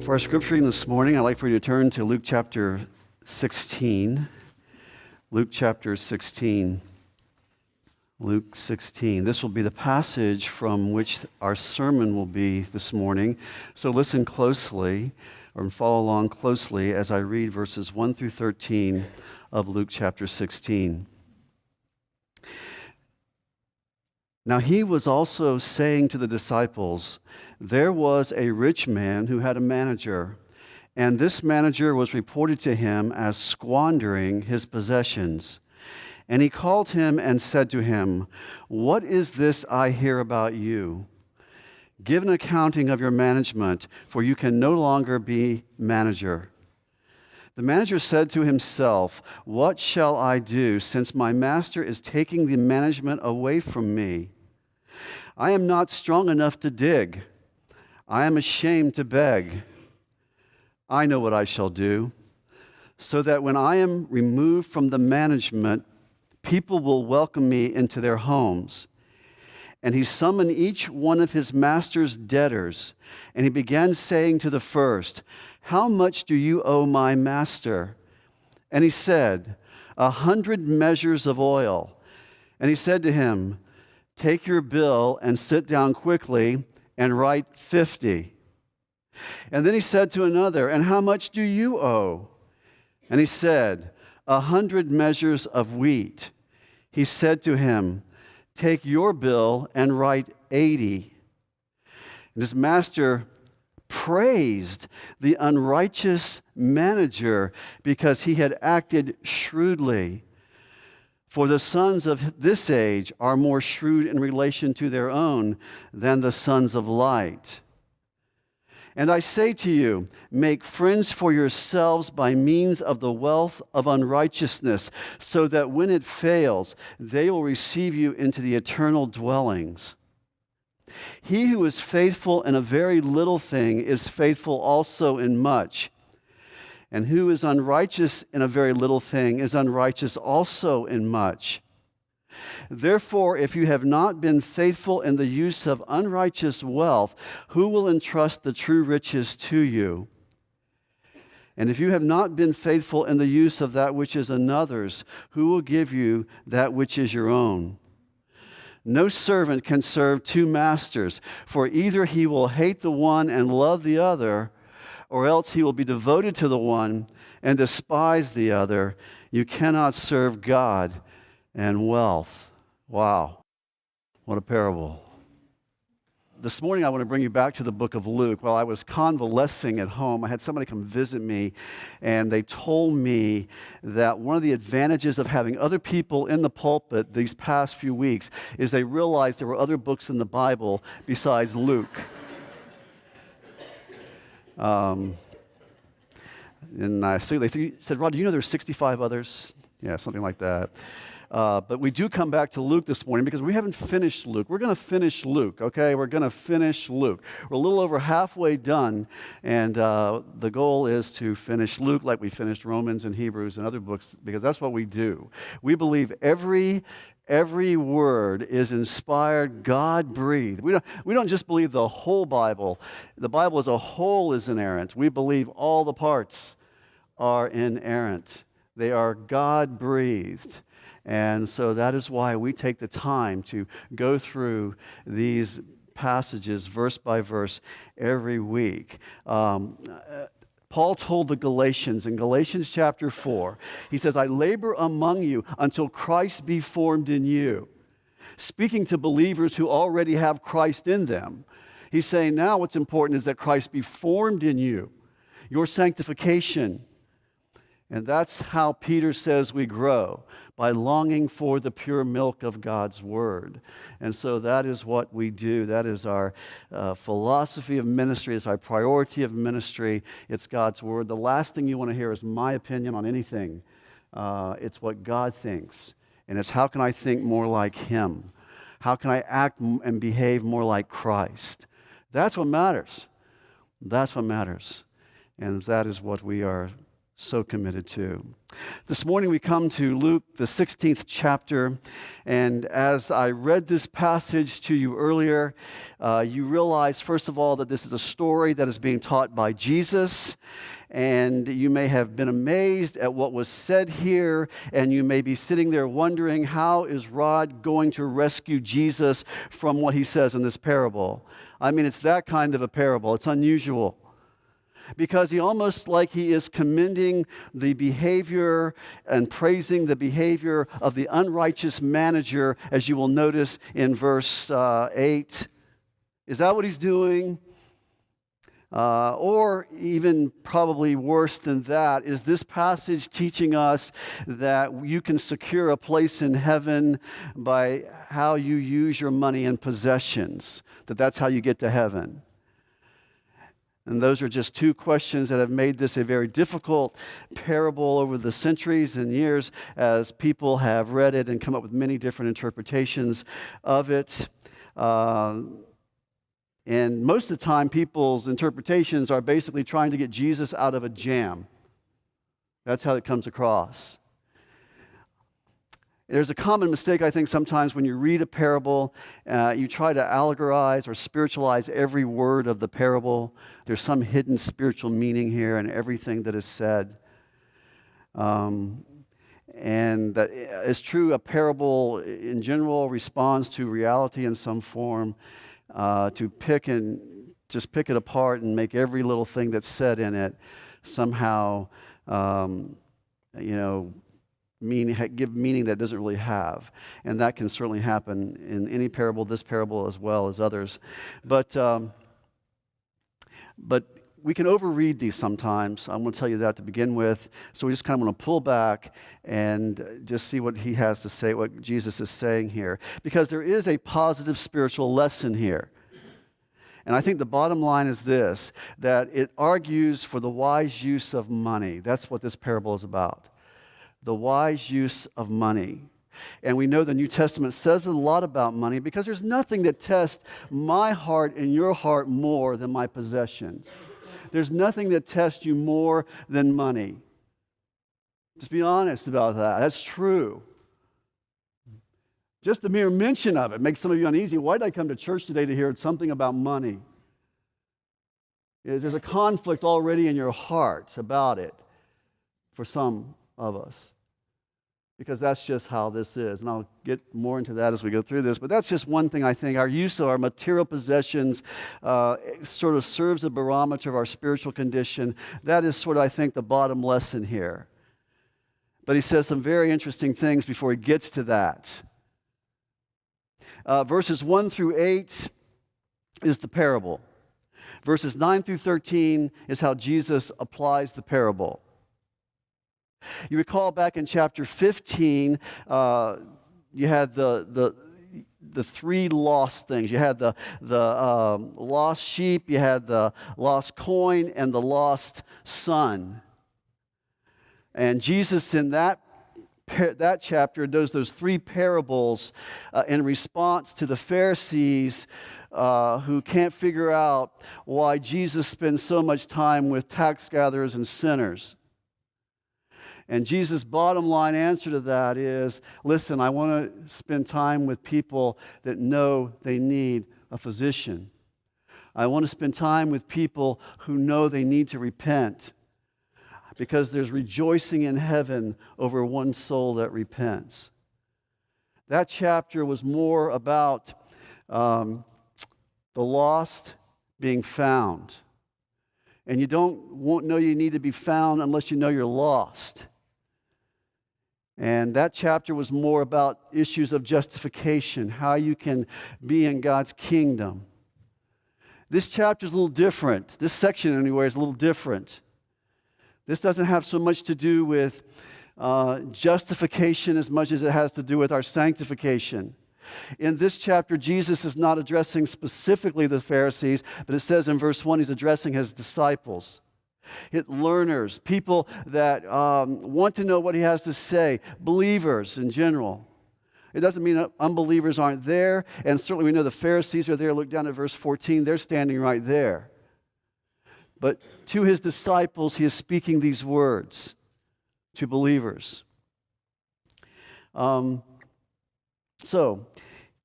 For our scripture reading this morning, I'd like for you to turn to Luke chapter 16. Luke chapter 16. Luke 16. This will be the passage from which our sermon will be this morning. So listen closely or follow along closely as I read verses 1 through 13 of Luke chapter 16. Now he was also saying to the disciples, there was a rich man who had a manager, and this manager was reported to him as squandering his possessions. And he called him and said to him, what is this I hear about you? Give an accounting of your management, for you can no longer be manager. The manager said to himself, what shall I do, since my master is taking the management away from me? I am not strong enough to dig. I am ashamed to beg. I know what I shall do, so that when I am removed from the management, people will welcome me into their homes. And he summoned each one of his master's debtors, and he began saying to the first, how much do you owe my master? And he said, 100 measures of oil. And he said to him, take your bill and sit down quickly and write 50. And then he said to another, and how much do you owe? And he said, 100 measures of wheat. He said to him, take your bill and write 80. And his master praised the unrighteous manager because he had acted shrewdly. For the sons of this age are more shrewd in relation to their own than the sons of light. And I say to you, make friends for yourselves by means of the wealth of unrighteousness, so that when it fails, they will receive you into the eternal dwellings. He who is faithful in a very little thing is faithful also in much. And who is unrighteous in a very little thing is unrighteous also in much. Therefore, if you have not been faithful in the use of unrighteous wealth, who will entrust the true riches to you? And if you have not been faithful in the use of that which is another's, who will give you that which is your own? No servant can serve two masters, for either he will hate the one and love the other, or else he will be devoted to the one and despise the other. You cannot serve God and wealth. Wow, what a parable. This morning I want to bring you back to the book of Luke. While I was convalescing at home, I had somebody come visit me, and they told me that one of the advantages of having other people in the pulpit these past few weeks is they realized there were other books in the Bible besides Luke. And they said, Rod, do you know there's 65 others? Yeah, something like that. But we do come back to Luke this morning because we haven't finished Luke. We're going to finish Luke, okay? We're going to finish Luke. We're a little over halfway done, and the goal is to finish Luke like we finished Romans and Hebrews and other books, because that's what we do. We believe every word is inspired, God-breathed. We don't just believe the whole Bible. The Bible as a whole is inerrant. We believe all the parts are inerrant. They are God-breathed. And so that is why we take the time to go through these passages verse by verse every week. Paul told the Galatians in Galatians chapter 4, he says, I labor among you until Christ be formed in you. Speaking to believers who already have Christ in them. He's saying now what's important is that Christ be formed in you, your sanctification. And that's how Peter says we grow, by longing for the pure milk of God's Word. And so that is what we do. That is our philosophy of ministry. It's our priority of ministry. It's God's Word. The last thing you want to hear is my opinion on anything. It's what God thinks. And it's how can I think more like Him? How can I act and behave more like Christ? That's what matters. That's what matters. And that is what we are So committed to. This morning we come to Luke, the 16th chapter, and as I read this passage to you earlier, you realize, first of all, that this is a story that is being taught by Jesus, and you may have been amazed at what was said here, and you may be sitting there wondering, how is Rod going to rescue Jesus from what he says in this parable? I mean, it's that kind of a parable. It's unusual. Because he almost like he is commending the behavior and praising the behavior of the unrighteous manager, as you will notice in verse 8. Is that what he's doing? Or even probably worse than that, is this passage teaching us that you can secure a place in heaven by how you use your money and possessions, that's how you get to heaven? And those are just two questions that have made this a very difficult parable over the centuries and years as people have read it and come up with many different interpretations of it. And most of the time, people's interpretations are basically trying to get Jesus out of a jam. That's how it comes across. There's a common mistake, I think, sometimes when you read a parable, you try to allegorize or spiritualize every word of the parable. There's some hidden spiritual meaning here in everything that is said. And that it's true, a parable in general responds to reality in some form. To pick it apart and make every little thing that's said in it somehow, give meaning that it doesn't really have. And that can certainly happen in any parable, this parable as well as others. But we can overread these sometimes. I'm going to tell you that to begin with. So we just kind of want to pull back and just see what he has to say, what Jesus is saying here. Because there is a positive spiritual lesson here. And I think the bottom line is this, that it argues for the wise use of money. That's what this parable is about. The wise use of money. And we know the New Testament says a lot about money because there's nothing that tests my heart and your heart more than my possessions. There's nothing that tests you more than money. Just be honest about that. That's true. Just the mere mention of it makes some of you uneasy. Why did I come to church today to hear something about money? There's a conflict already in your heart about it for some of us, because that's just how this is. And I'll get more into that as we go through this. But that's just one thing I think. Our use of our material possessions sort of serves a barometer of our spiritual condition. That is sort of, I think, the bottom lesson here. But he says some very interesting things before he gets to that. Verses 1 through 8 is the parable. Verses 9 through 13 is how Jesus applies the parable. You recall back in chapter 15, you had the three lost things. You had the lost sheep, you had the lost coin, and the lost son. And Jesus in that chapter does those three parables in response to the Pharisees who can't figure out why Jesus spends so much time with tax gatherers and sinners. And Jesus' bottom line answer to that is, listen, I want to spend time with people that know they need a physician. I want to spend time with people who know they need to repent, because there's rejoicing in heaven over one soul that repents. That chapter was more about the lost being found. And you won't know you need to be found unless you know you're lost. And that chapter was more about issues of justification, how you can be in God's kingdom. This chapter is a little different. This section, anyway, is a little different. This doesn't have so much to do with justification as much as it has to do with our sanctification. In this chapter, Jesus is not addressing specifically the Pharisees, but it says in verse 1, he's addressing his disciples. Learners, people that want to know what he has to say, believers in general. It doesn't mean that unbelievers aren't there, and certainly we know the Pharisees are there. Look down at verse 14, they're standing right there. But to his disciples, he is speaking these words to believers. So,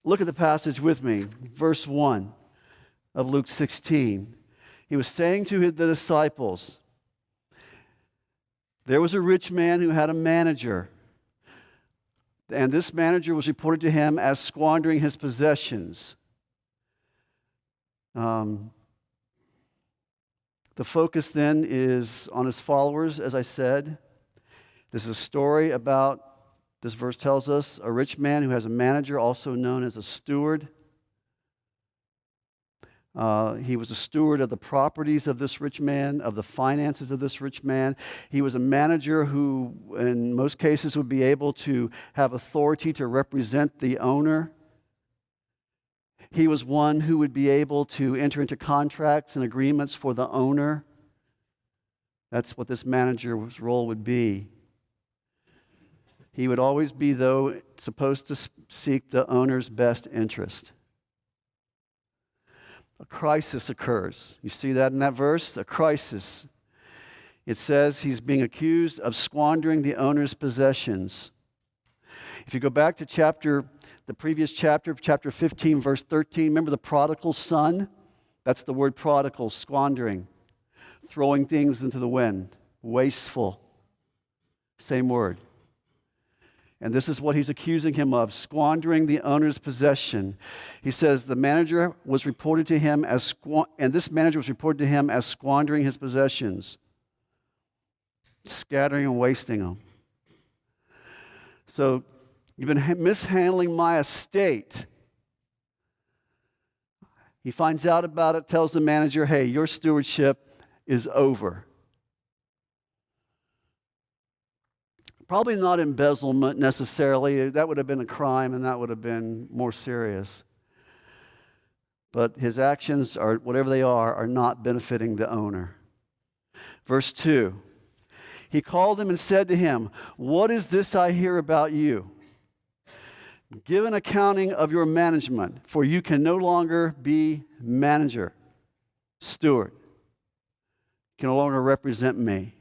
look at the passage with me. Verse 1 of Luke 16. He was saying to the disciples, there was a rich man who had a manager, and this manager was reported to him as squandering his possessions. The focus then is on his followers, as I said. This is a story about, this verse tells us, a rich man who has a manager, also known as a steward. He was a steward of the properties of this rich man, of the finances of this rich man. He was a manager who, in most cases, would be able to have authority to represent the owner. He was one who would be able to enter into contracts and agreements for the owner. That's what this manager's role would be. He would always be, though, supposed to seek the owner's best interest. A crisis occurs. You see that in that verse? A crisis. It says he's being accused of squandering the owner's possessions. If you go back to the previous chapter 15, verse 13, remember the prodigal son? That's the word prodigal, squandering, throwing things into the wind, wasteful. Same word. And this is what he's accusing him of, squandering the owner's possession. He says the manager was reported to him as squandering his possessions, scattering and wasting them. So, you've been mishandling my estate. He finds out about it, tells the manager, hey, your stewardship is over. Probably not embezzlement necessarily. That would have been a crime and that would have been more serious. But his actions, are whatever they are not benefiting the owner. Verse 2. He called him and said to him, what is this I hear about you? Give an accounting of your management, for you can no longer be manager, steward. You can no longer represent me.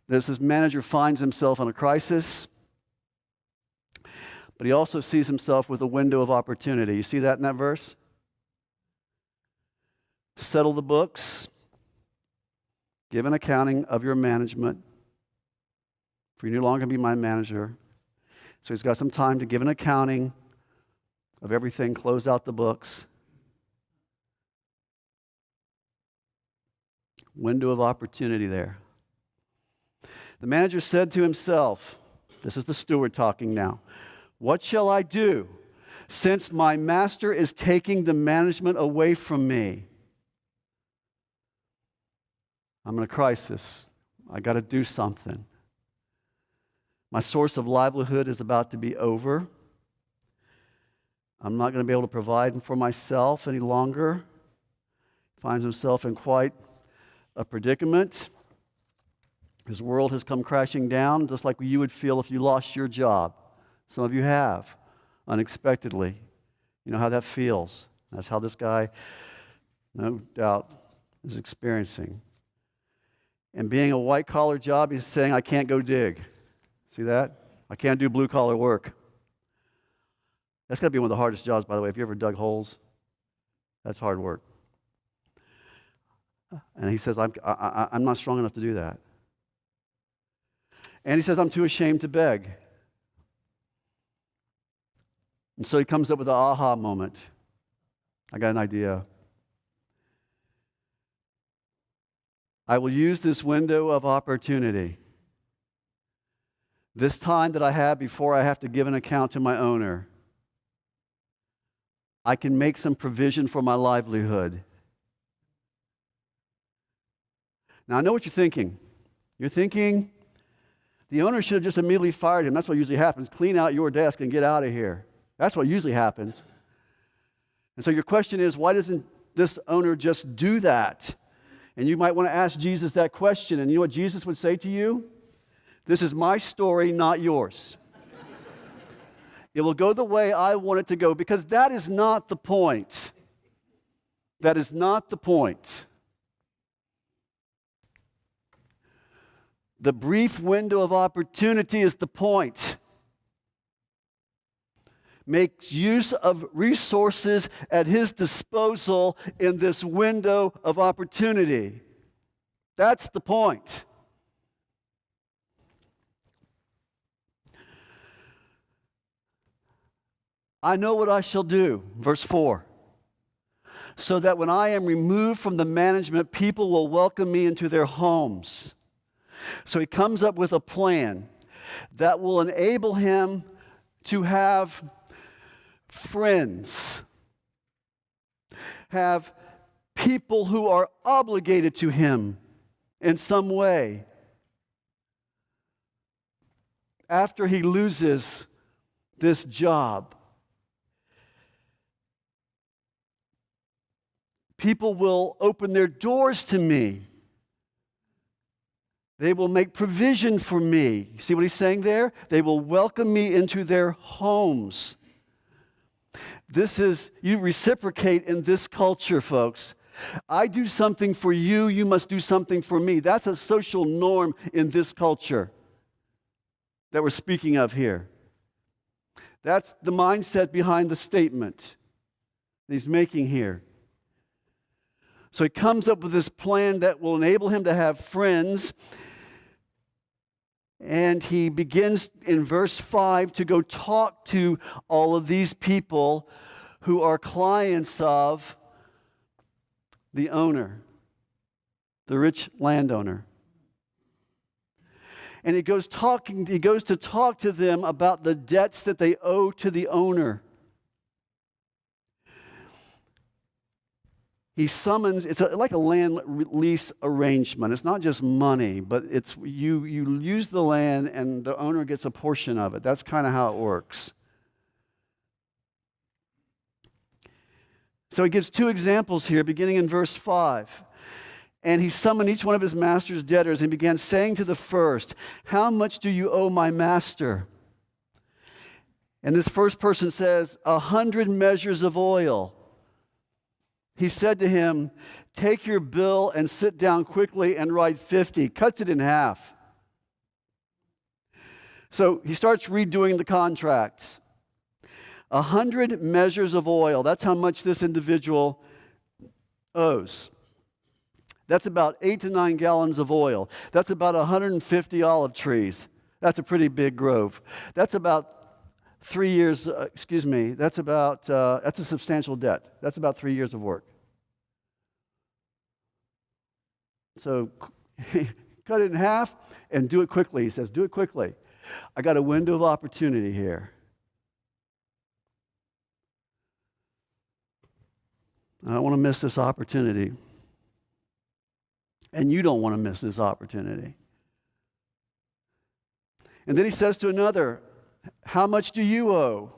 This manager finds himself in a crisis, but he also sees himself with a window of opportunity. You see that in that verse? Settle the books, give an accounting of your management, for you no longer be my manager. So he's got some time to give an accounting of everything, close out the books. Window of opportunity there. The manager said to himself, this is the steward talking now, what shall I do since my master is taking the management away from me? I'm in a crisis. I got to do something. My source of livelihood is about to be over. I'm not going to be able to provide for myself any longer. Finds himself in quite a predicament. His world has come crashing down, just like you would feel if you lost your job. Some of you have, unexpectedly. You know how that feels. That's how this guy, no doubt, is experiencing. And being a white-collar job, he's saying, I can't go dig. See that? I can't do blue-collar work. That's got to be one of the hardest jobs, by the way. If you ever dug holes, that's hard work. And he says, I'm not strong enough to do that. And he says, I'm too ashamed to beg. And so he comes up with the aha moment. I got an idea. I will use this window of opportunity. This time that I have before I have to give an account to my owner, I can make some provision for my livelihood. Now, I know what you're thinking. You're thinking, the owner should have just immediately fired him. That's what usually happens. Clean out your desk and get out of here. That's what usually happens. And so your question is, why doesn't this owner just do that? And you might want to ask Jesus that question. And you know what Jesus would say to you? This is my story, not yours. It will go the way I want it to go, because that is not the point. That is not the point. The brief window of opportunity is the point. Make use of resources at his disposal in this window of opportunity. That's the point. I know what I shall do, verse 4, so that when I am removed from the management, people will welcome me into their homes. So he comes up with a plan that will enable him to have friends, have people who are obligated to him in some way after he loses this job. People will open their doors to me. They will make provision for me. See what he's saying there? They will welcome me into their homes. This is, you reciprocate in this culture, folks. I do something for you, you must do something for me. That's a social norm in this culture that we're speaking of here. That's the mindset behind the statement that he's making here. So he comes up with this plan that will enable him to have friends. And he begins in verse 5 to go talk to all of these people who are clients of the owner, the rich landowner. And he goes to talk to them about the debts that they owe to the owner. He summons, like a land lease arrangement. It's not just money, but it's you use the land and the owner gets a portion of it. That's kind of how it works. So he gives two examples here, beginning in verse 5. And he summoned each one of his master's debtors and began saying to the first, "How much do you owe my master?" And this first person says, 100 measures of oil. He said to him, "Take your bill and sit down quickly and write 50. Cuts it in half. So he starts redoing the contracts. 100 measures of oil. That's how much this individual owes. That's about 8 to 9 gallons of oil. That's about 150 olive trees. That's a pretty big grove. That's about 3 years, that's a substantial debt. That's about 3 years of work. So cut it in half and do it quickly. He says, do it quickly. I got a window of opportunity here. I don't want to miss this opportunity. And you don't want to miss this opportunity. And then he says to another, "How much do you owe?"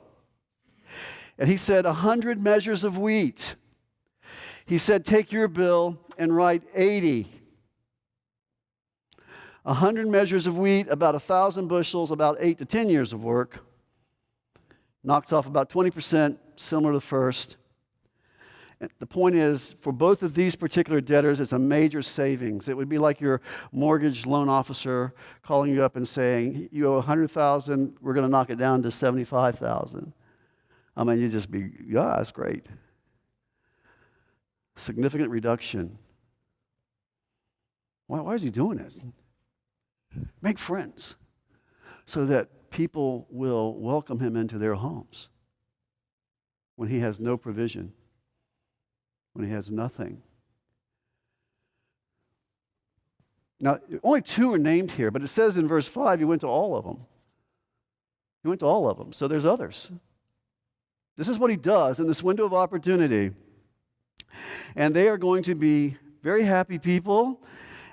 And he said, 100 measures of wheat. He said, "Take your bill and write 80. 100 measures of wheat, about 1,000 bushels, about 8 to 10 years of work. Knocks off about 20%, similar to the first. And the point is, for both of these particular debtors, it's a major savings. It would be like your mortgage loan officer calling you up and saying, "You owe 100,000, we're going to knock it down to 75,000. I mean, you'd just be, yeah, that's great. Significant reduction. Why is he doing it? Make friends so that people will welcome him into their homes when he has no provision, when he has nothing. Now, only two are named here, but it says in verse 5, he went to all of them. He went to all of them, so there's others. This is what he does in this window of opportunity. And they are going to be very happy people,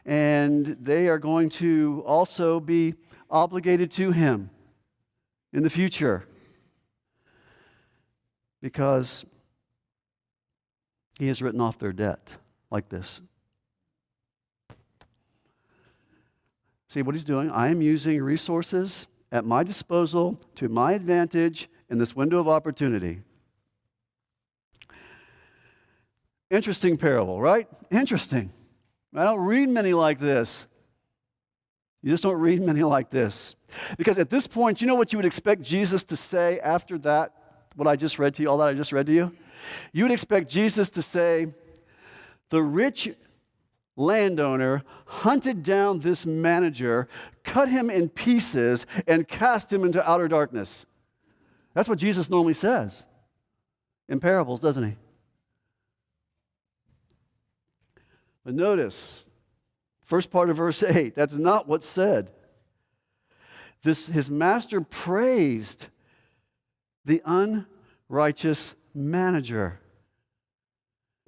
and they are going to also be obligated to him in the future because he has written off their debt like this. See what he's doing? I am using resources at my disposal to my advantage in this window of opportunity. Interesting parable, right? Interesting. I don't read many like this. You just don't read many like this. Because at this point, you know what you would expect Jesus to say after that, what I just read to you, all that I just read to you? You would expect Jesus to say, the rich landowner hunted down this manager, cut him in pieces, and cast him into outer darkness. That's what Jesus normally says in parables, doesn't he? But notice, first part of verse 8, that's not what's said. His master praised the unrighteous manager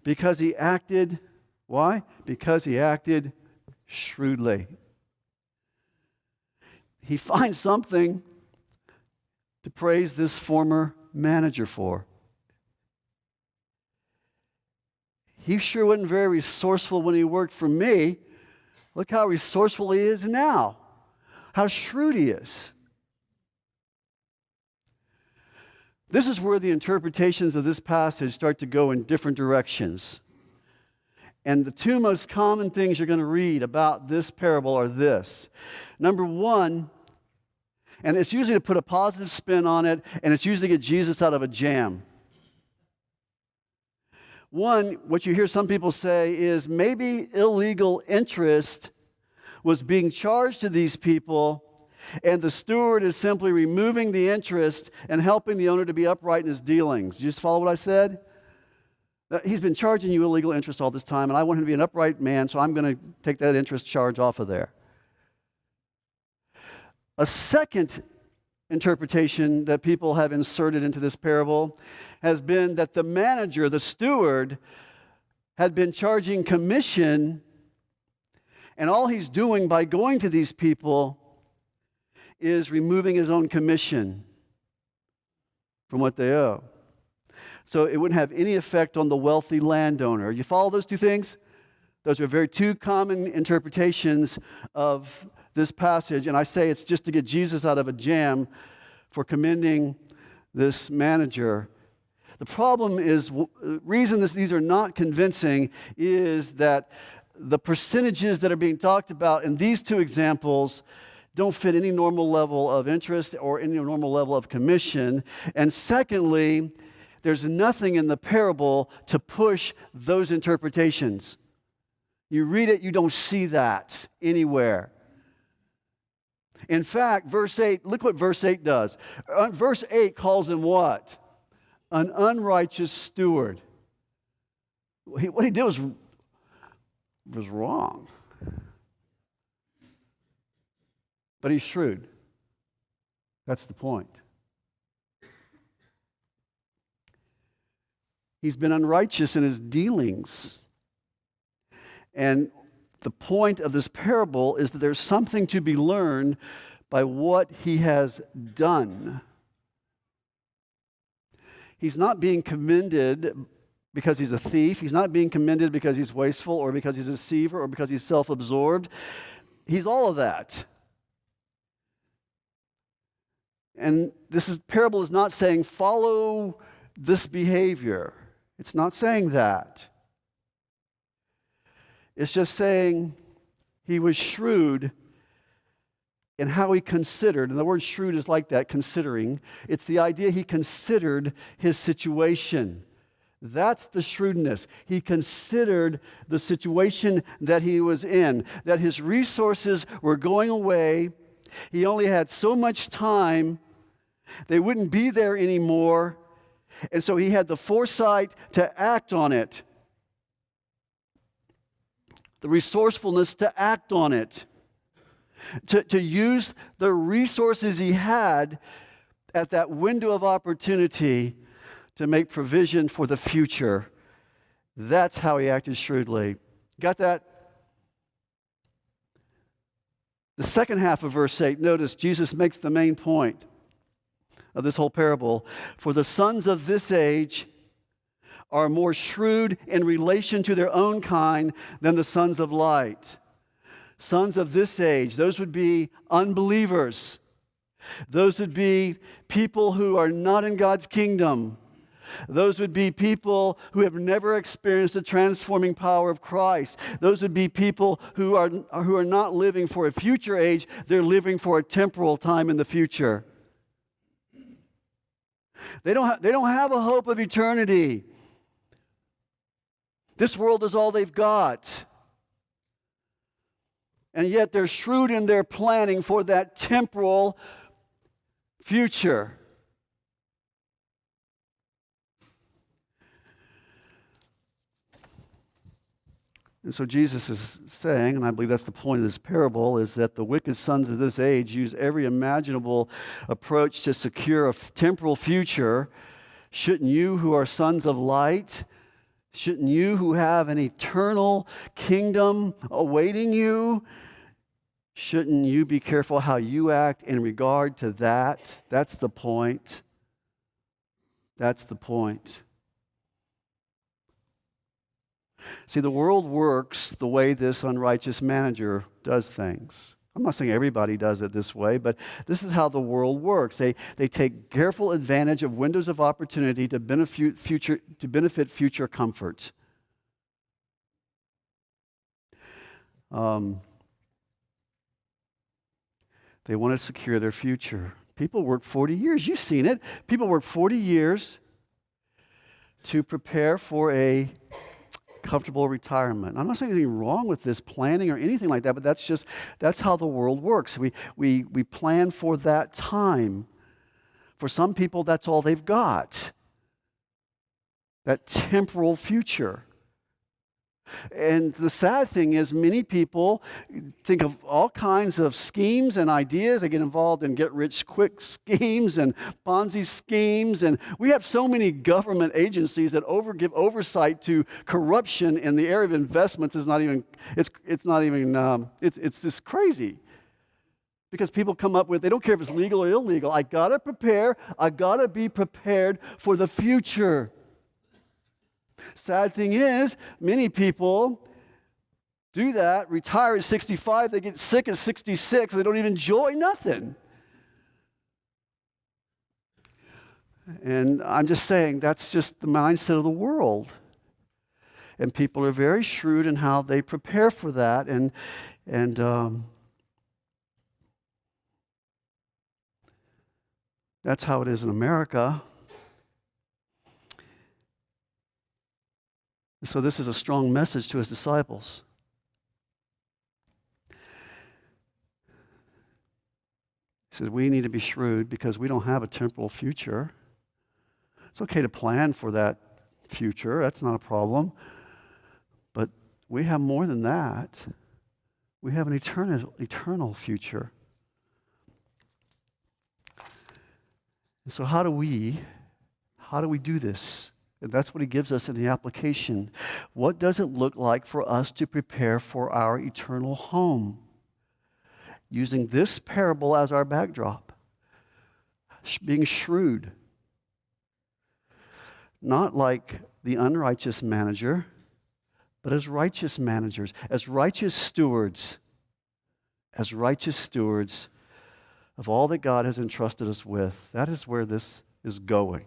because he acted, why? Because he acted shrewdly. He finds something to praise this former manager for. He sure wasn't very resourceful when he worked for me. Look how resourceful he is now. How shrewd he is. This is where the interpretations of this passage start to go in different directions. And the two most common things you're going to read about this parable are this. Number one, and it's usually to put a positive spin on it, and it's usually to get Jesus out of a jam. One, what you hear some people say is maybe illegal interest was being charged to these people, and the steward is simply removing the interest and helping the owner to be upright in his dealings. Did you just follow what I said? He's been charging you illegal interest all this time, and I want him to be an upright man, so I'm going to take that interest charge off of there. A second interpretation that people have inserted into this parable has been that the manager, the steward, had been charging commission, and all he's doing by going to these people is removing his own commission from what they owe. So it wouldn't have any effect on the wealthy landowner. You follow those two things? Those are very two common interpretations of this passage, and I say it's just to get Jesus out of a jam for commending this manager. The problem is, the reason these are not convincing is that the percentages that are being talked about in these two examples don't fit any normal level of interest or any normal level of commission. And secondly, there's nothing in the parable to push those interpretations. You read it, you don't see that anywhere. In fact, verse 8, look what verse 8 does. Verse 8 calls him what? An unrighteous steward. What he did was wrong. But he's shrewd. That's the point. He's been unrighteous in his dealings. And the point of this parable is that there's something to be learned by what he has done. He's not being commended because he's a thief. He's not being commended because he's wasteful or because he's a deceiver or because he's self-absorbed. He's all of that. And this parable is not saying follow this behavior. It's not saying that. It's just saying he was shrewd in how he considered. And the word shrewd is like that, considering. It's the idea he considered his situation. That's the shrewdness. He considered the situation that he was in, that his resources were going away. He only had so much time. They wouldn't be there anymore. And so he had the foresight to act on it. The resourcefulness to act on it. To use the resources he had at that window of opportunity to make provision for the future. That's how he acted shrewdly. Got that? The second half of verse 8, notice Jesus makes the main point of this whole parable. For the sons of this age are more shrewd in relation to their own kind than the sons of light. Sons of this age, those would be unbelievers. Those would be people who are not in God's kingdom, Those would be people who have never experienced the transforming power of Christ. Those would be people who are not living for a future age, they're living for a temporal time in the future. They don't have a hope of eternity. This world is all they've got. And yet they're shrewd in their planning for that temporal future. And so Jesus is saying, and I believe that's the point of this parable, is that the wicked sons of this age use every imaginable approach to secure a temporal future. Shouldn't you who are sons of light, shouldn't you who have an eternal kingdom awaiting you, shouldn't you be careful how you act in regard to that? That's the point. That's the point. See, the world works the way this unrighteous manager does things. I'm not saying everybody does it this way, but this is how the world works. They take careful advantage of windows of opportunity to benefit future comforts. They want to secure their future. People work 40 years. You've seen it. People work 40 years to prepare for a comfortable retirement. I'm not saying anything wrong with this planning or anything like that, but that's how the world works. We plan for that time. For some people, that's all they've got. That temporal future. And the sad thing is many people think of all kinds of schemes and ideas. They get involved in get-rich-quick schemes and Ponzi schemes. And we have so many government agencies that give oversight to corruption in the area of investments is it's just crazy. Because people come up with, they don't care if it's legal or illegal. I got to be prepared for the future. Sad thing is, many people do that, retire at 65, they get sick at 66, they don't even enjoy nothing. And I'm just saying, that's just the mindset of the world. And people are very shrewd in how they prepare for that. And that's how it is in America. So this is a strong message to his disciples. He says, we need to be shrewd because we don't have a temporal future. It's okay to plan for that future. That's not a problem. But we have more than that. We have an eternal future. And so how do we do this? And that's what he gives us in the application. What does it look like for us to prepare for our eternal home? Using this parable as our backdrop. Being shrewd. Not like the unrighteous manager, but as righteous managers, as righteous stewards. As righteous stewards of all that God has entrusted us with. That is where this is going.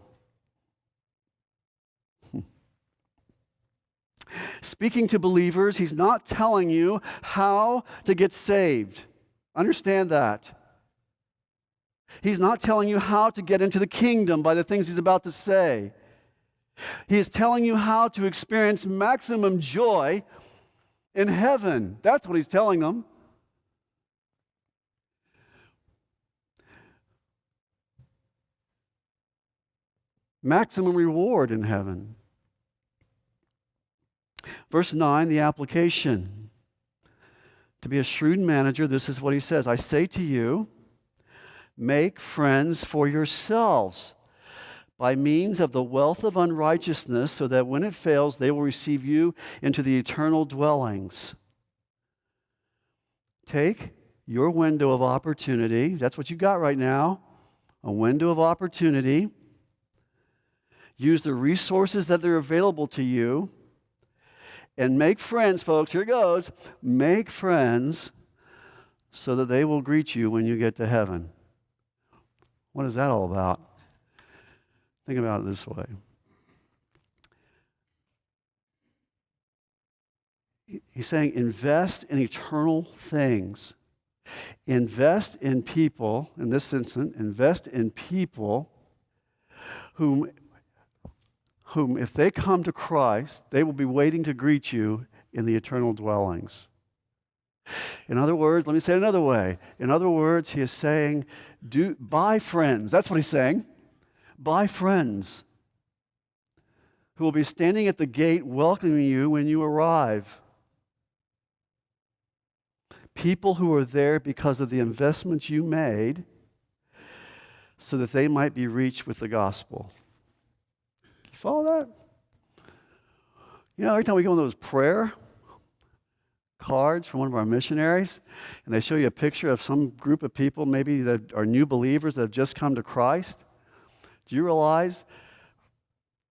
Speaking to believers, he's not telling you how to get saved. Understand that. He's not telling you how to get into the kingdom by the things he's about to say. He is telling you how to experience maximum joy in heaven. That's what he's telling them. Maximum reward in heaven. Verse 9, the application. To be a shrewd manager, this is what he says. I say to you, make friends for yourselves by means of the wealth of unrighteousness, so that when it fails, they will receive you into the eternal dwellings. Take your window of opportunity. That's what you got right now. A window of opportunity. Use the resources that are available to you. And make friends, folks. Here it goes. Make friends so that they will greet you when you get to heaven. What is that all about? Think about it this way. He's saying invest in eternal things. Invest in people, in this instance, invest in people whom if they come to Christ, they will be waiting to greet you in the eternal dwellings. In other words, let me say it another way. In other words, he is saying, buy friends. That's what he's saying. Buy friends who will be standing at the gate welcoming you when you arrive. People who are there because of the investments you made so that they might be reached with the gospel. You follow that? You know, every time we go on those prayer cards from one of our missionaries, and they show you a picture of some group of people maybe that are new believers that have just come to Christ, do you realize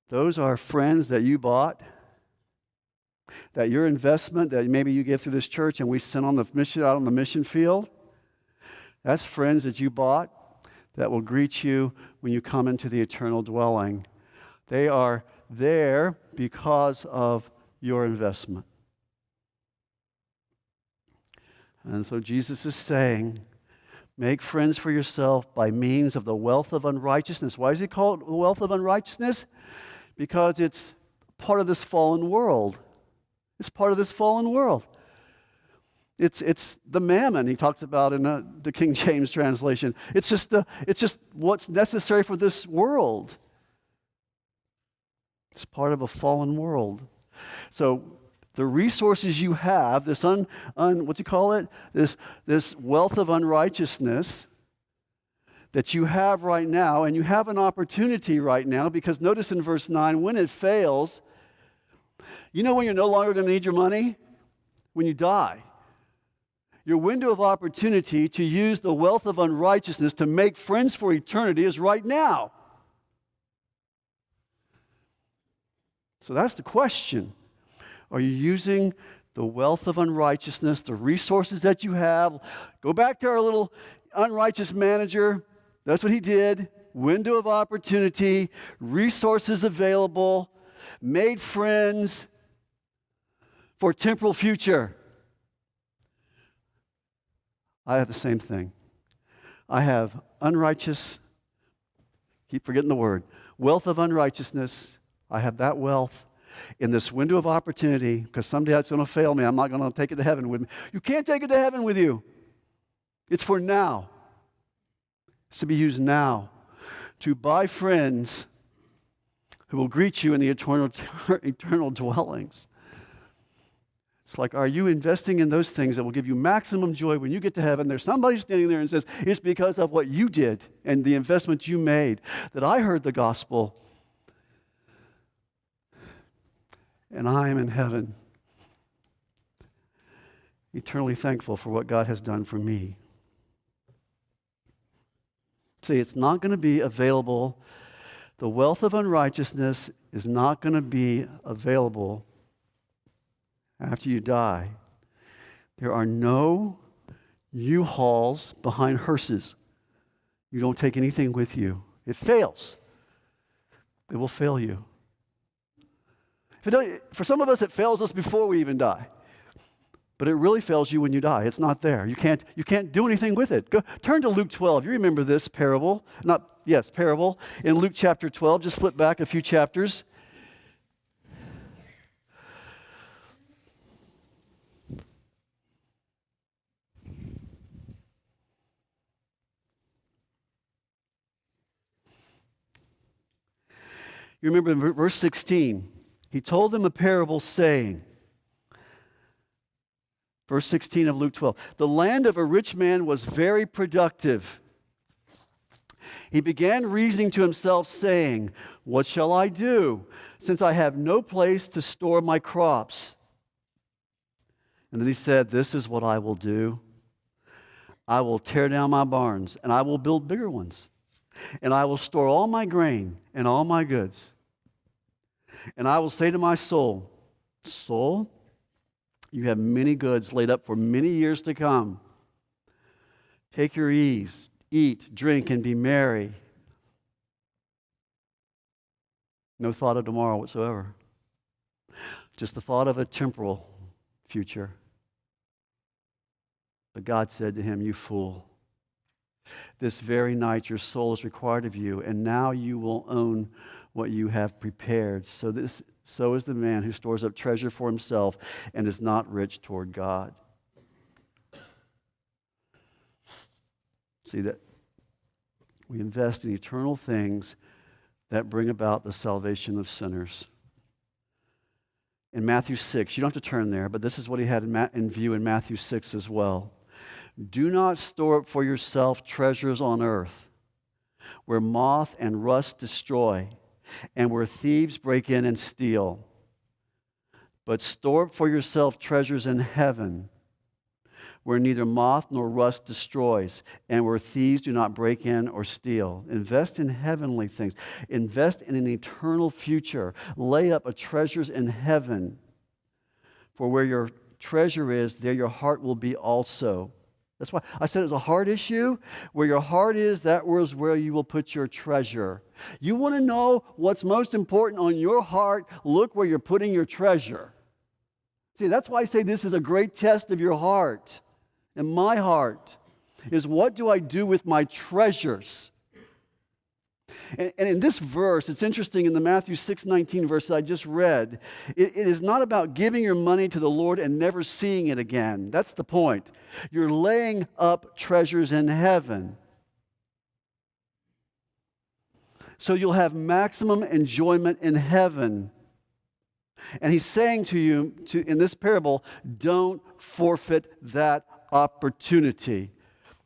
those are friends that you bought? That your investment that maybe you give through this church and we send on the mission out on the mission field, that's friends that you bought that will greet you when you come into the eternal dwelling. They are there because of your investment. And so Jesus is saying, make friends for yourself by means of the wealth of unrighteousness. Why is he called the wealth of unrighteousness? Because it's part of this fallen world. It's part of this fallen world. It's the mammon he talks about in the King James translation. It's just what's necessary for this world. It's part of a fallen world. So the resources you have, this what do you call it? This wealth of unrighteousness that you have right now, and you have an opportunity right now, because notice in verse 9, when it fails, you know when you're no longer going to need your money? When you die. Your window of opportunity to use the wealth of unrighteousness to make friends for eternity is right now. So that's the question. Are you using the wealth of unrighteousness, the resources that you have? Go back to our little unrighteous manager. That's what he did. Window of opportunity, resources available, made friends for temporal future. I have the same thing. I have keep forgetting the word, wealth of unrighteousness. I have that wealth in this window of opportunity, because someday it's going to fail me. I'm not going to take it to heaven with me. You can't take it to heaven with you. It's for now. It's to be used now to buy friends who will greet you in the eternal dwellings. It's like, are you investing in those things that will give you maximum joy when you get to heaven? There's somebody standing there and says, it's because of what you did and the investment you made that I heard the gospel, and I am in heaven, eternally thankful for what God has done for me. See, it's not going to be available. The wealth of unrighteousness is not going to be available after you die. There are no U-Hauls behind hearses. You don't take anything with you. It fails. It will fail you. For some of us, it fails us before we even die. But it really fails you when you die. It's not there. You can't do anything with it. Turn to Luke 12. You remember this parable. Parable. In Luke chapter 12, just flip back a few chapters. You remember in verse 16, he told them a parable saying, verse 16 of Luke 12, the land of a rich man was very productive. He began reasoning to himself, saying, what shall I do, since I have no place to store my crops? And then he said, this is what I will do. I will tear down my barns, and I will build bigger ones. And I will store all my grain and all my goods. And I will say to my soul, soul, you have many goods laid up for many years to come. Take your ease, eat, drink, and be merry. No thought of tomorrow whatsoever. Just the thought of a temporal future. But God said to him, "You fool, this very night your soul is required of you, and now you will own what you have prepared. So is the man who stores up treasure for himself and is not rich toward God." See that we invest in eternal things that bring about the salvation of sinners. In Matthew 6, you don't have to turn there, but this is what he had in view in Matthew 6 as well. "Do not store up for yourself treasures on earth, where moth and rust destroy, and where thieves break in and steal. But store up for yourself treasures in heaven, where neither moth nor rust destroys, and where thieves do not break in or steal." Invest in heavenly things. Invest in an eternal future. Lay up a treasures in heaven. For where your treasure is, there your heart will be also. That's why I said it was a heart issue. Where your heart is, that is where you will put your treasure. You want to know what's most important on your heart? Look where you're putting your treasure. See, that's why I say this is a great test of your heart. And my heart is, what do I do with my treasures? And in this verse, it's interesting, in the Matthew 6:19 verse that I just read, it is not about giving your money to the Lord and never seeing it again. That's the point. You're laying up treasures in heaven. So you'll have maximum enjoyment in heaven. And he's saying to you, in this parable, don't forfeit that opportunity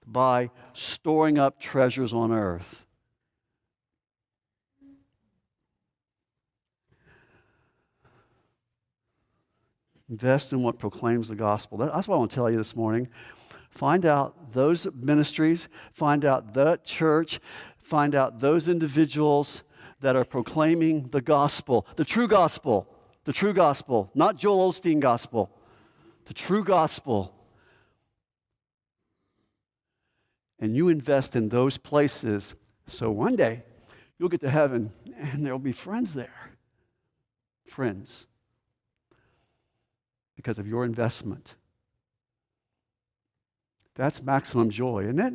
by storing up treasures on earth. Invest in what proclaims the gospel. That's what I want to tell you this morning. Find out those ministries, find out that church, find out those individuals that are proclaiming the gospel, the true gospel, not Joel Osteen gospel, the true gospel. And you invest in those places, so one day you'll get to heaven and there'll be friends there. Friends. Because of your investment. That's maximum joy, isn't it?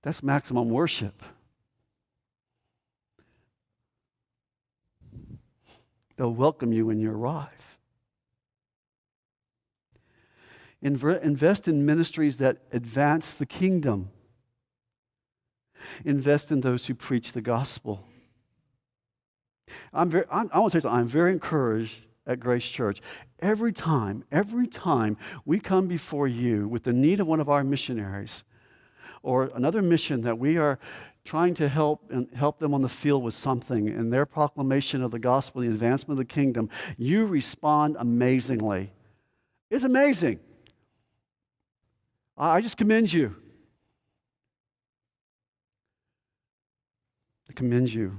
That's maximum worship. They'll welcome you when you arrive. Invest in ministries that advance the kingdom. Invest in those who preach the gospel. I want to say something. I'm very encouraged at Grace Church. Every time we come before you with the need of one of our missionaries or another mission that we are trying to help them on the field with something in their proclamation of the gospel, the advancement of the kingdom, you respond amazingly. It's amazing. I just commend you. I commend you.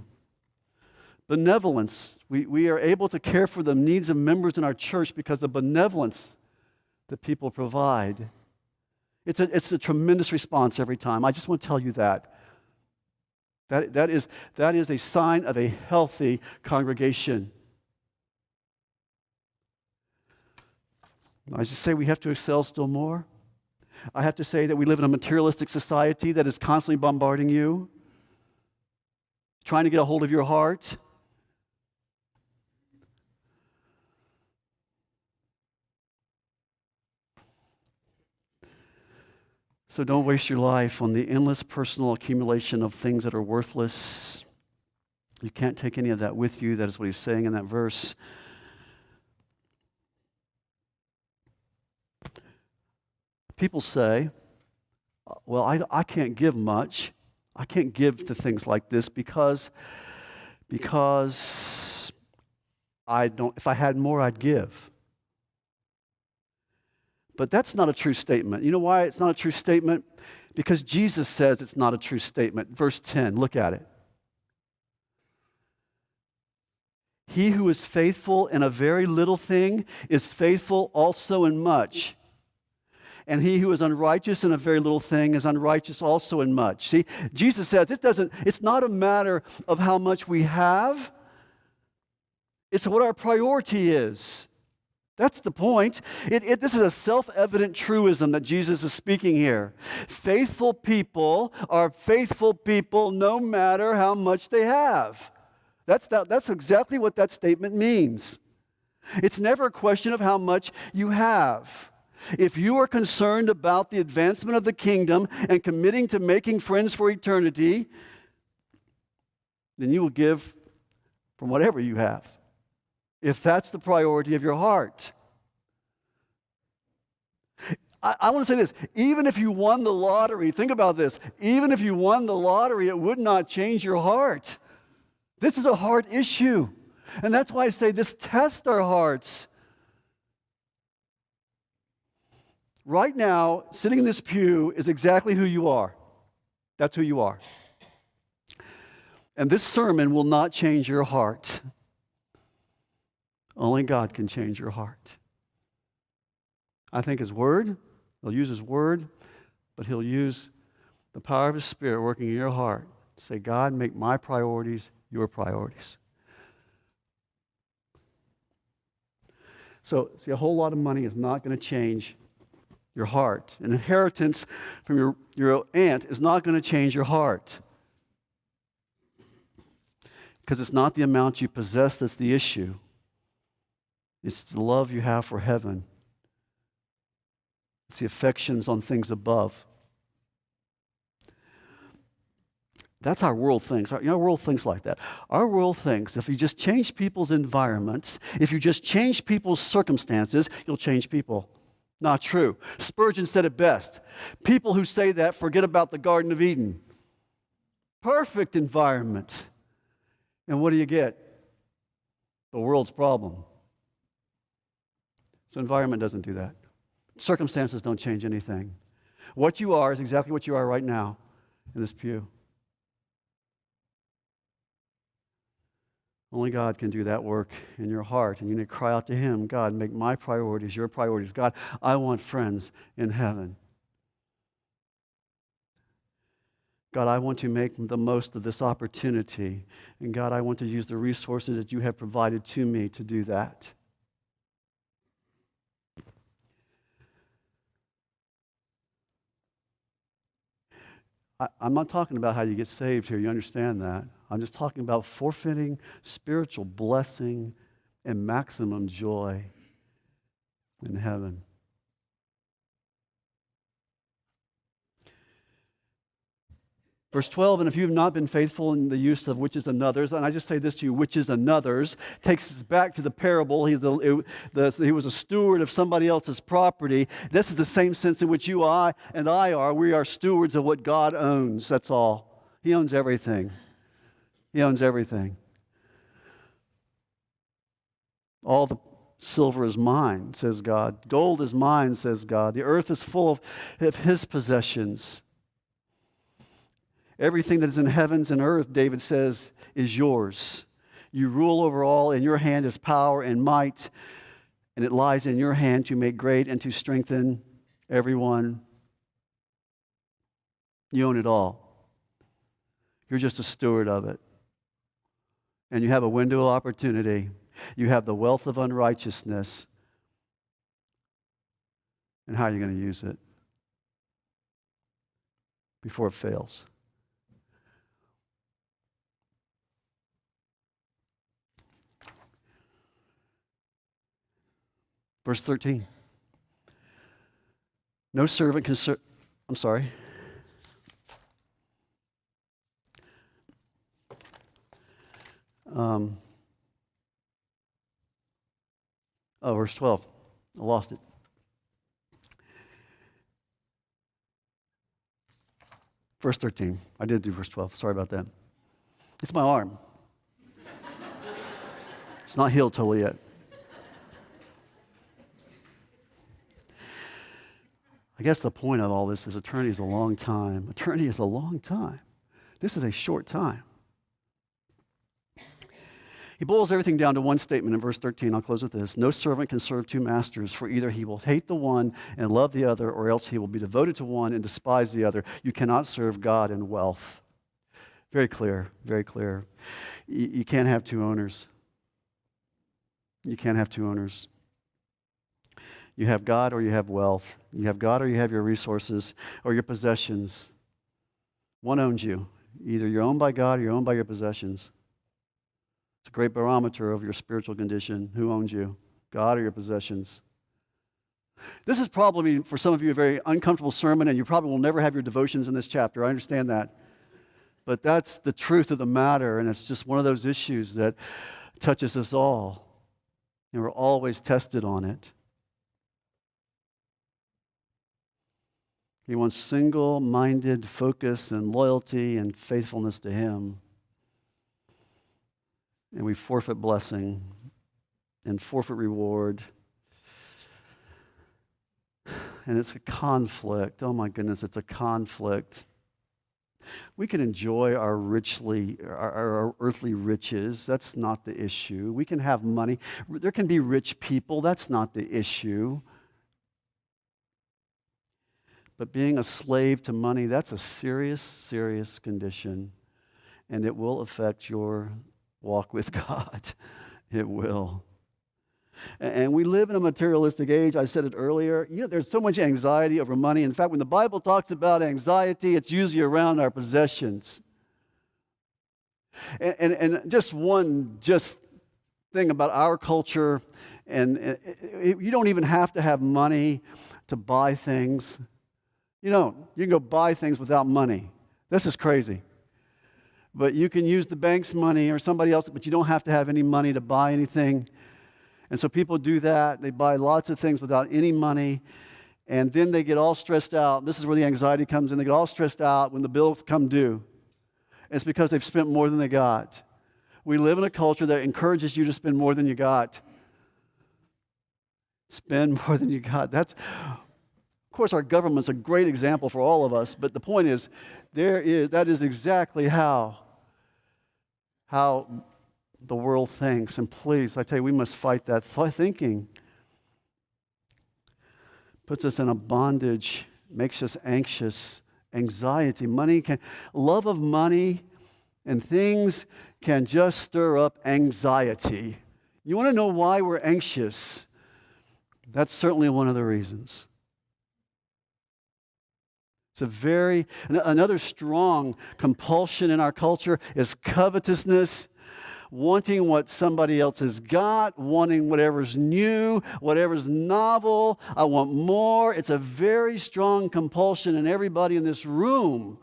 Benevolence. We are able to care for the needs of members in our church because of benevolence that people provide. It's a tremendous response every time. I just want to tell you that. That is a sign of a healthy congregation. I just say we have to excel still more. I have to say that we live in a materialistic society that is constantly bombarding you, trying to get a hold of your heart. So don't waste your life on the endless personal accumulation of things that are worthless. You can't take any of that with you. That is what he's saying in that verse. People say, well, I can't give much. I can't give to things like this because I don't. If I had more, I'd give. But that's not a true statement. You know why it's not a true statement? Because Jesus says it's not a true statement. Verse 10, look at it. He who is faithful in a very little thing is faithful also in much. And he who is unrighteous in a very little thing is unrighteous also in much. See, Jesus says it's not a matter of how much we have. It's what our priority is. That's the point. This is a self-evident truism that Jesus is speaking here. Faithful people are faithful people no matter how much they have. That's exactly what that statement means. It's never a question of how much you have. If you are concerned about the advancement of the kingdom and committing to making friends for eternity, then you will give from whatever you have, if that's the priority of your heart. I want to say this, even if you won the lottery, think about this, even if you won the lottery, it would not change your heart. This is a heart issue. And that's why I say this tests our hearts. Right now, sitting in this pew is exactly who you are. That's who you are. And this sermon will not change your heart. Only God can change your heart. I think His Word, He'll use His Word, but He'll use the power of His Spirit working in your heart. Say, God, make my priorities your priorities. So, see, a whole lot of money is not going to change your heart. An inheritance from your aunt is not going to change your heart. Because it's not the amount you possess that's the issue. It's the love you have for heaven. It's the affections on things above. That's how our world thinks. Our world thinks like that. Our world thinks if you just change people's environments, if you just change people's circumstances, you'll change people. Not true. Spurgeon said it best. People who say that forget about the Garden of Eden. Perfect environment. And what do you get? The world's problem. So environment doesn't do that. Circumstances don't change anything. What you are is exactly what you are right now in this pew. Only God can do that work in your heart. And you need to cry out to Him, God, make my priorities your priorities. God, I want friends in heaven. God, I want to make the most of this opportunity. And God, I want to use the resources that you have provided to me to do that. I'm not talking about how you get saved here. You understand that. I'm just talking about forfeiting spiritual blessing and maximum joy in heaven. Verse 12, and if you have not been faithful in the use of which is another's, and I just say this to you, which is another's, takes us back to the parable. He was a steward of somebody else's property. This is the same sense in which you and I are. We are stewards of what God owns, that's all. He owns everything. He owns everything. All the silver is mine, says God. Gold is mine, says God. The earth is full of His possessions. Everything that is in heavens and earth, David says, is yours. You rule over all. In your hand is power and might, and it lies in your hand to make great and to strengthen everyone. You own it all. You're just a steward of it. And you have a window of opportunity. You have the wealth of unrighteousness. And how are you going to use it before it fails? Verse 13. No servant can serve. I'm sorry. Verse 12. I lost it. Verse 13. I did do verse 12. Sorry about that. It's my arm. It's not healed totally yet. I guess the point of all this is eternity is a long time. Eternity is a long time. This is a short time. He boils everything down to one statement in verse 13. I'll close with this. No servant can serve two masters, for either he will hate the one and love the other, or else he will be devoted to one and despise the other. You cannot serve God and wealth. Very clear, very clear. You can't have two owners. You can't have two owners. You have God or you have wealth. You have God or you have your resources or your possessions. One owns you. Either you're owned by God or you're owned by your possessions. It's a great barometer of your spiritual condition. Who owns you? God or your possessions? This is probably, for some of you, a very uncomfortable sermon, and you probably will never have your devotions in this chapter. I understand that. But that's the truth of the matter, and it's just one of those issues that touches us all, and we're always tested on it. He wants single-minded focus and loyalty and faithfulness to Him. And we forfeit blessing and forfeit reward. And it's a conflict. Oh my goodness, it's a conflict. We can enjoy our earthly riches. That's not the issue. We can have money. There can be rich people. That's not the issue. But being a slave to money, that's a serious, serious condition. And it will affect your walk with God. It will. And we live in a materialistic age. I said it earlier. There's so much anxiety over money. In fact, when the Bible talks about anxiety, it's usually around our possessions. And just one thing about our culture, and you don't even have to have money to buy things. You don't. You can go buy things without money. This is crazy. But you can use the bank's money or somebody else, but you don't have to have any money to buy anything. And so people do that. They buy lots of things without any money, and then they get all stressed out. This is where the anxiety comes in. They get all stressed out when the bills come due. It's because they've spent more than they got. We live in a culture that encourages you to spend more than you got. Spend more than you got. Of course, our government's a great example for all of us, but the point is, that is exactly how the world thinks. And please, I tell you, we must fight that thinking. Puts us in a bondage, makes us anxious, anxiety. Love of money and things can just stir up anxiety. You want to know why we're anxious? That's certainly one of the reasons. Another strong compulsion in our culture is covetousness. Wanting what somebody else has got, wanting whatever's new, whatever's novel. I want more. It's a very strong compulsion in everybody in this room.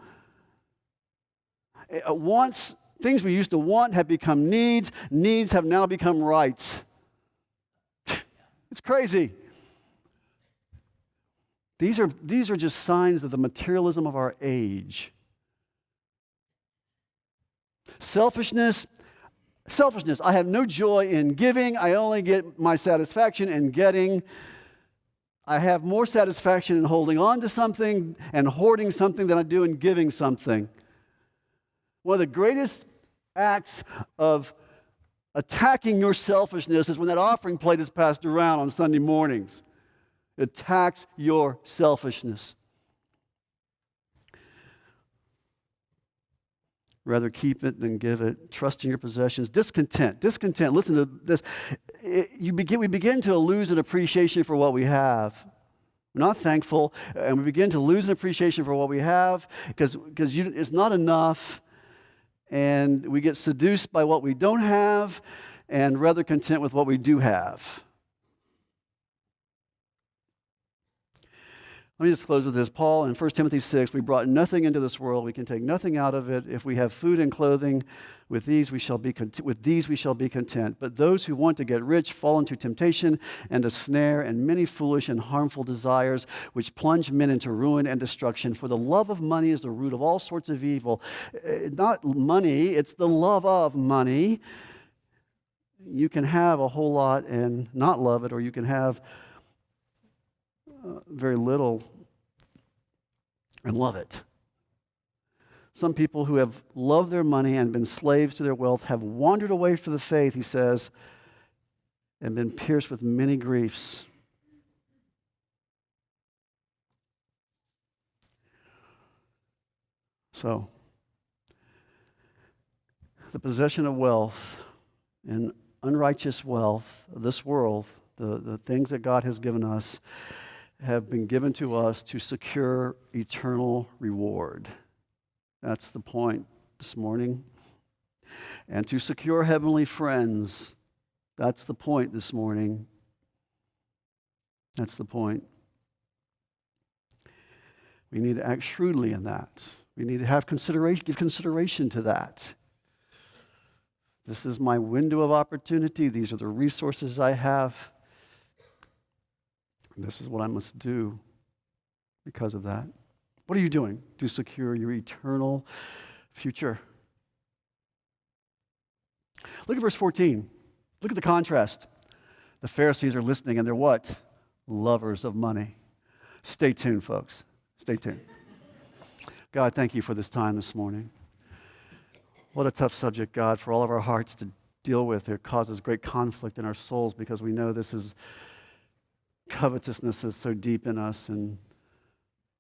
Things we used to want have become needs. Needs have now become rights. It's crazy. These are just signs of the materialism of our age. Selfishness. I have no joy in giving. I only get my satisfaction in getting. I have more satisfaction in holding on to something and hoarding something than I do in giving something. One of the greatest acts of attacking your selfishness is when that offering plate is passed around on Sunday mornings. It attacks your selfishness. Rather keep it than give it. Trust in your possessions. Discontent. Listen to this. We begin to lose an appreciation for what we have. We're not thankful, and we begin to lose an appreciation for what we have because it's not enough, and we get seduced by what we don't have, and rather content with what we do have. Let me just close with this. Paul in 1 Timothy 6, we brought nothing into this world. We can take nothing out of it. If we have food and clothing, with these we shall be content. But those who want to get rich fall into temptation and a snare and many foolish and harmful desires, which plunge men into ruin and destruction. For the love of money is the root of all sorts of evil. Not money, it's the love of money. You can have a whole lot and not love it, or you can have very little and love it. Some people who have loved their money and been slaves to their wealth have wandered away from the faith, he says, and been pierced with many griefs. So, the possession of wealth and unrighteous wealth of this world The things that God has given us have been given to us to secure eternal reward. That's the point this morning. And to secure heavenly friends. That's the point this morning. That's the point. We need to act shrewdly in that. We need to have give consideration to that. This is my window of opportunity. These are the resources I have. And this is what I must do because of that. What are you doing to secure your eternal future? Look at verse 14. Look at the contrast. The Pharisees are listening, and they're what? Lovers of money. Stay tuned, folks. Stay tuned. God, thank you for this time this morning. What a tough subject, God, for all of our hearts to deal with. It causes great conflict in our souls because we know covetousness is so deep in us, and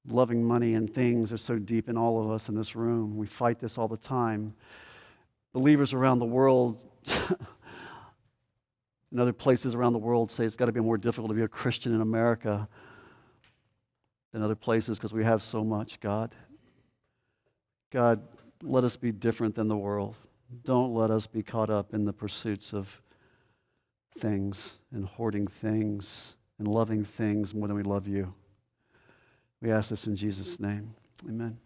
loving money and things are so deep in all of us in this room. We fight this all the time. Believers around the world and other places around the world say it's got to be more difficult to be a Christian in America than other places because we have so much, God. God, let us be different than the world. Don't let us be caught up in the pursuits of things and hoarding things and loving things more than we love you. We ask this in Jesus' name. Amen.